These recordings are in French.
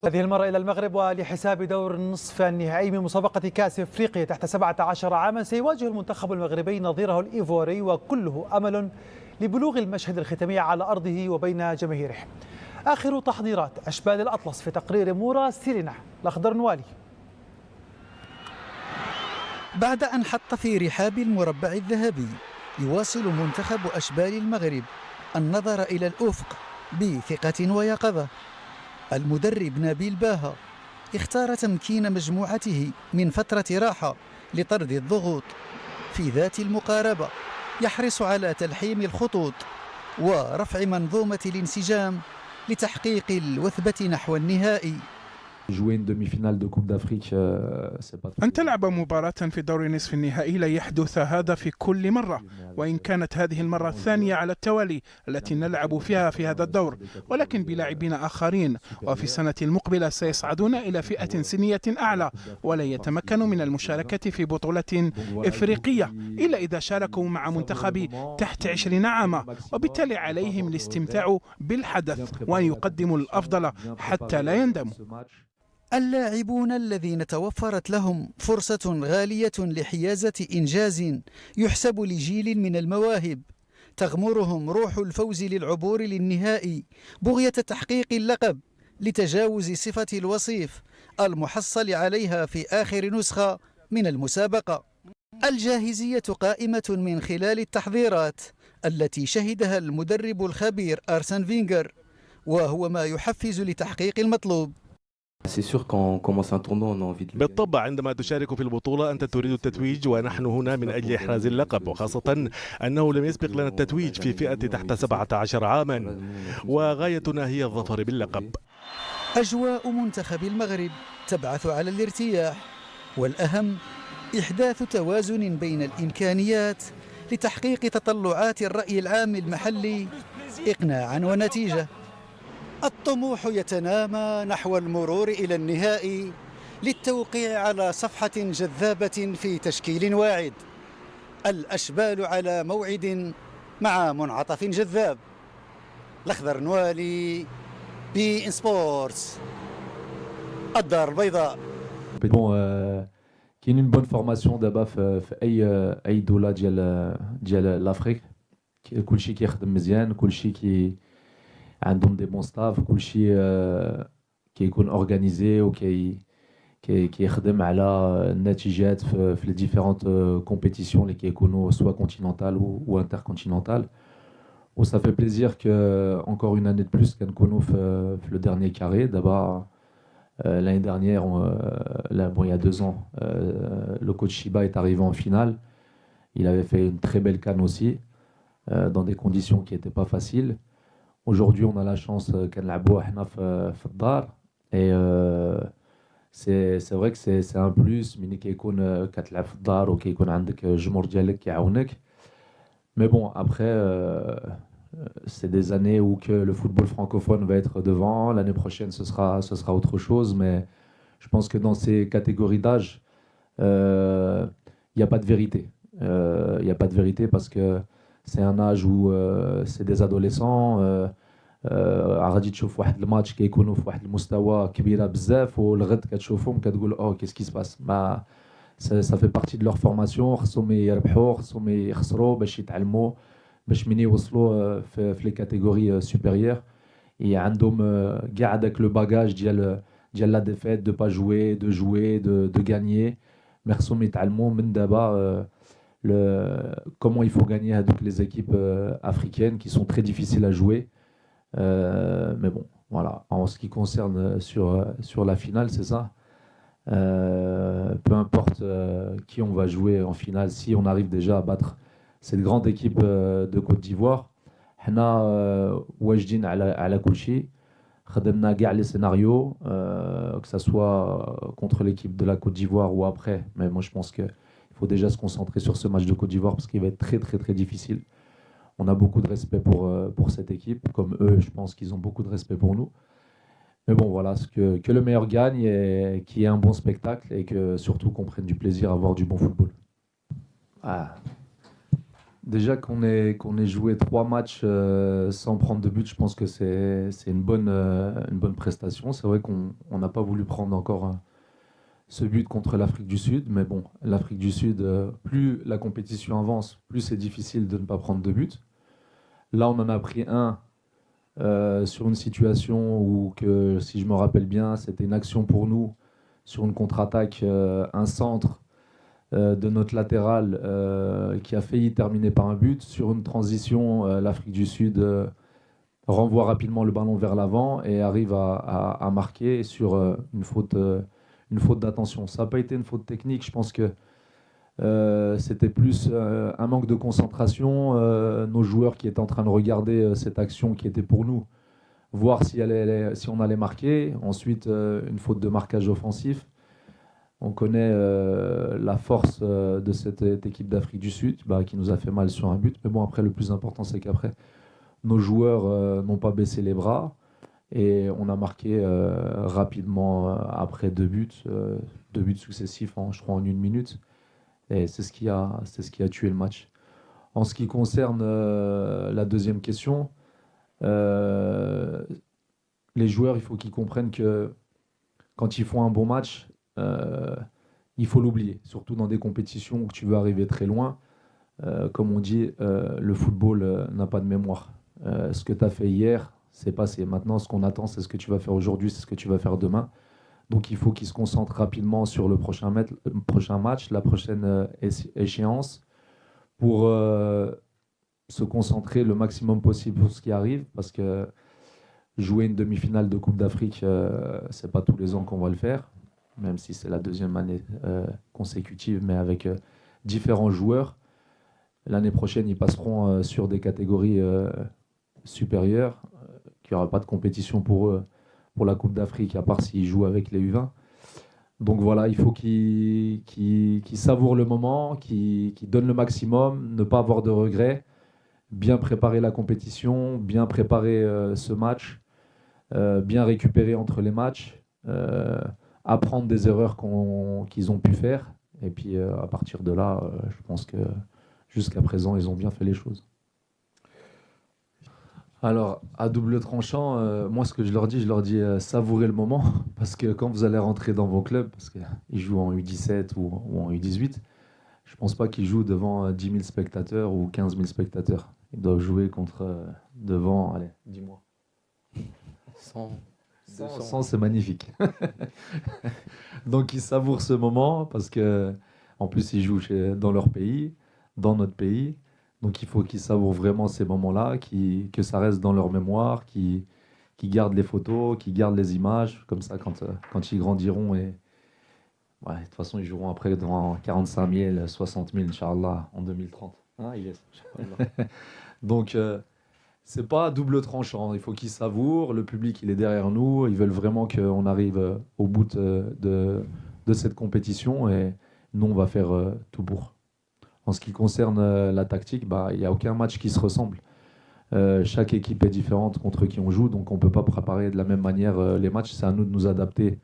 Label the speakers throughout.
Speaker 1: هذه المرة إلى المغرب ولحساب دور النصف النهائي من مسابقة كأس إفريقيا تحت 17 عاما. سيواجه المنتخب المغربي نظيره الإيفواري وكله أمل لبلوغ المشهد الختامي على أرضه وبين جماهيره. آخر تحضيرات أشبال الأطلس في تقرير مراسلنا الأخضر نوالي.
Speaker 2: بعد أن حط في رحاب المربع الذهبي، يواصل منتخب أشبال المغرب النظر إلى الأفق بثقة ويقظة. المدرب نبيل باها اختار تمكين مجموعته من فترة راحة لطرد الضغوط. في ذات المقاربة يحرص على تلحيم الخطوط ورفع منظومة الانسجام لتحقيق الوثبة نحو النهائي.
Speaker 3: أن تلعب مباراة في دور نصف النهائي لا يحدث هذا في كل مرة، وإن كانت هذه المرة الثانية على التوالي التي نلعب فيها في هذا الدور، ولكن بلاعبين آخرين. وفي السنة المقبلة سيصعدون إلى فئة سنية أعلى ولا يتمكنوا من المشاركة في بطولة إفريقية إلا إذا شاركوا مع منتخب تحت 20 عاما، وبالتالي عليهم الاستمتاع بالحدث وأن يقدموا الأفضل حتى لا يندموا.
Speaker 2: اللاعبون الذين توفرت لهم فرصة غالية لحيازة إنجاز يحسب لجيل من المواهب، تغمرهم روح الفوز للعبور للنهائي بغية تحقيق اللقب لتجاوز صفة الوصيف المحصل عليها في آخر نسخة من المسابقة. الجاهزية قائمة من خلال التحضيرات التي شهدها المدرب الخبير أرسن فينغر، وهو ما يحفز لتحقيق المطلوب.
Speaker 4: بالطبع عندما تشارك في البطولة أنت تريد التتويج، ونحن هنا من أجل إحراز اللقب، وخاصة أنه لم يسبق لنا التتويج في فئة تحت 17 عاما، وغايتنا هي الظفر باللقب.
Speaker 2: أجواء منتخب المغرب تبعث على الارتياح، والأهم إحداث توازن بين الإمكانيات لتحقيق تطلعات الرأي العام المحلي إقناعا ونتيجة. الطموح يتنامى نحو المرور إلى النهائي للتوقيع على صفحة جذابة في تشكيل واعد. الأشبال على موعد مع منعطف جذاب. الأخضر نوالي، بي إن سبورتس، الدار البيضاء.
Speaker 5: كاين اون بون فورماسيون دابا في اي دوله ديال لافريك. كلشي كيخدم مزيان، كلشي عندهم دي بون ستاف، كلشي كيكون اورغانيزي كيخدم على النتيجات في لي ديفيرونت كومبيتيسيون اللي كيكونوا سوا كونتينونتال و انتركونتينونتال. و ça fait plaisir que encore une année de plus كنكونوا في le dernier carré. D'abord l'année dernière, il y a 2 ans, le coach Shiba est arrivé en finale. Il avait fait une très belle CAN aussi, dans des conditions qui n'étaient pas faciles. Aujourd'hui, on a la chance qu'elle la boit في الدار. Et c'est vrai que c'est un plus ملي كيكون كتلعب في الدار وكيكون عندك الجمهور ديالك كيعاونك. Mais bon, après c'est des années où que le football francophone va être devant. L'année prochaine, ce sera autre chose. Mais je pense que dans ces catégories d'âge, il n'y a pas de vérité. Il n'y a pas de vérité parce que c'est un âge où c'est des adolescents. غادي تشوف واحد الماتش كيكونوا في واحد المستوى كبيره بزاف، والغد كتشوفهم كتقول qu'est-ce qui se passe. ما ça fait partie de leur formation. خصهم يربحوا، خصهم يخسروا باش يتعلموا، باش من يوصلوا في لي كاتيجوري سوبيريور عندهم كاع داك لو باجاج ديال لا ديفيت، دو با جوي، دو جوي، دو غانيي. مي خصهم يتعلموا من دابا comment il faut gagner هذوك les équipes africaines qui sont très difficiles à jouer. Mais bon, voilà. En ce qui concerne sur la finale, c'est ça. Peu importe qui on va jouer en finale, si on arrive déjà à battre cette grande équipe de Côte d'Ivoire, حنا واجدين على كل شيء. خدمنا كاع les scénarios, que ça soit contre l'équipe de la Côte d'Ivoire ou après. Mais moi je pense que il faut déjà se concentrer sur ce match de Côte d'Ivoire parce qu'il va être très très très difficile. On a beaucoup de respect pour cette équipe, comme eux, je pense qu'ils ont beaucoup de respect pour nous. Mais bon, voilà, que le meilleur gagne et qu'il y ait un bon spectacle et que surtout qu'on prenne du plaisir à voir du bon football. Déjà qu'on ait joué 3 matchs sans prendre de but, je pense que c'est une bonne prestation. C'est vrai qu'on n'a pas voulu prendre encore ce but contre l'Afrique du Sud, mais bon, l'Afrique du Sud, plus la compétition avance, plus c'est difficile de ne pas prendre de but. Là, on en a pris un sur une situation où, si je me rappelle bien, c'était une action pour nous sur une contre-attaque, un centre de notre latéral qui a failli terminer par un but. Sur une transition, l'Afrique du Sud renvoie rapidement le ballon vers l'avant et arrive à marquer sur une faute d'attention. Ça n'a pas été une faute technique, je pense que c'était plus un manque de concentration. Nos joueurs qui étaient en train de regarder cette action qui était pour nous, voir si on allait marquer. Ensuite, une faute de marquage offensif. On connaît la force de cette équipe d'Afrique du Sud qui nous a fait mal sur un but. Mais bon, après, le plus important, c'est qu'après, nos joueurs n'ont pas baissé les bras. Et on a marqué rapidement après 2 buts successifs, je crois, en 1 minute. Et c'est ce qui a tué le match. En ce qui concerne la deuxième question, les joueurs, il faut qu'ils comprennent que quand ils font un bon match, il faut l'oublier. Surtout dans des compétitions où tu veux arriver très loin. Comme on dit, le football n'a pas de mémoire. Ce que tu as fait hier, c'est passé. Maintenant, ce qu'on attend, c'est ce que tu vas faire aujourd'hui, c'est ce que tu vas faire demain. Donc, il faut qu'ils se concentrent rapidement sur le prochain match, la prochaine échéance, pour se concentrer le maximum possible sur ce qui arrive, parce que jouer une demi-finale de Coupe d'Afrique, c'est pas tous les ans qu'on va le faire, même si c'est la 2e année consécutive, mais avec différents joueurs. L'année prochaine, ils passeront sur des catégories supérieures, qu'il n'y aura pas de compétition pour eux pour la Coupe d'Afrique, à part s'ils jouent avec les U20. Donc voilà, il faut qu'ils savourent le moment, qu'ils donnent le maximum, ne pas avoir de regrets, bien préparer la compétition, bien préparer ce match, bien récupérer entre les matchs, apprendre des erreurs qu'ils ont pu faire. Et puis à partir de là, je pense que jusqu'à présent, ils ont bien fait les choses. Alors, à double tranchant, moi, ce que je leur dis, savourez le moment, parce que quand vous allez rentrer dans vos clubs, parce qu'ils jouent en U17 ou en U18, je ne pense pas qu'ils jouent devant 10 000 spectateurs ou 15 000 spectateurs. Ils doivent jouer devant, allez, dis-moi. 100, c'est magnifique. Donc, ils savourent ce moment, parce que en plus, ils jouent dans leur pays, dans notre pays. Donc il faut qu'ils savourent vraiment ces moments-là, que ça reste dans leur mémoire, qu'ils gardent les photos, qu'ils gardent les images. Comme ça, quand ils grandiront, de toute façon, ils joueront après dans 45 000, 60 000, Inch'Allah, en 2030. Hein, Ilyes ? Donc, c'est pas à double tranchant. Il faut qu'ils savourent. Le public, il est derrière nous. Ils veulent vraiment qu'on arrive au bout de cette compétition. Et nous, on va faire tout pour. En ce qui concerne la tactique, il n'y a aucun match qui se ressemble. Chaque équipe est différente contre qui on joue, donc on ne peut pas préparer de la même manière les matchs. C'est à nous de nous adapter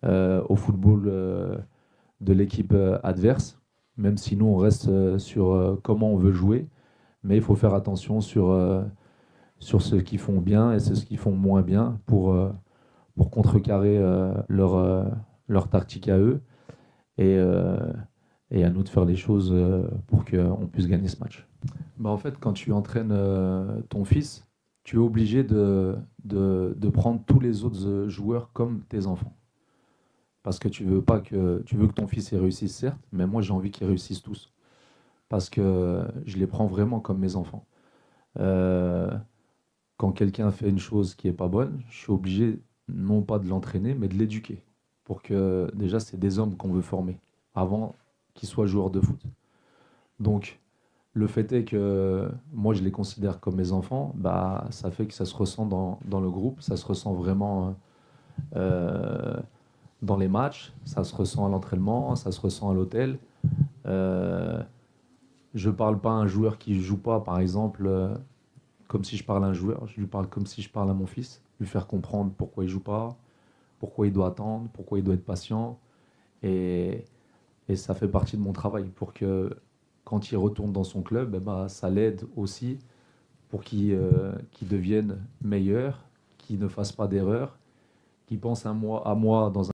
Speaker 5: au football de l'équipe adverse, même si nous on reste sur comment on veut jouer. Mais il faut faire attention sur ce qu'ils font bien et ce qu'ils font moins bien pour contrecarrer leur tactique à eux. Et à nous de faire les choses pour qu'on puisse gagner ce match. En fait, quand tu entraînes ton fils, tu es obligé de prendre tous les autres joueurs comme tes enfants. Parce que tu veux que ton fils y réussisse, certes, mais moi j'ai envie qu'ils réussissent tous. Parce que je les prends vraiment comme mes enfants. Quand quelqu'un fait une chose qui n'est pas bonne, je suis obligé non pas de l'entraîner, mais de l'éduquer. Pour que, déjà, c'est des hommes qu'on veut former. Avant qu'ils soient joueurs de foot. Donc, le fait est que moi, je les considère comme mes enfants, ça fait que ça se ressent dans le groupe, ça se ressent vraiment dans les matchs, ça se ressent à l'entraînement, ça se ressent à l'hôtel. Je ne parle pas à un joueur qui ne joue pas, par exemple, comme si je parle à un joueur, je lui parle comme si je parle à mon fils, lui faire comprendre pourquoi il ne joue pas, pourquoi il doit attendre, pourquoi il doit être patient. Et ça fait partie de mon travail pour que quand il retourne dans son club, ça l'aide aussi pour qu'il devienne meilleur, qu'il ne fasse pas d'erreurs, qu'il pense à moi dans un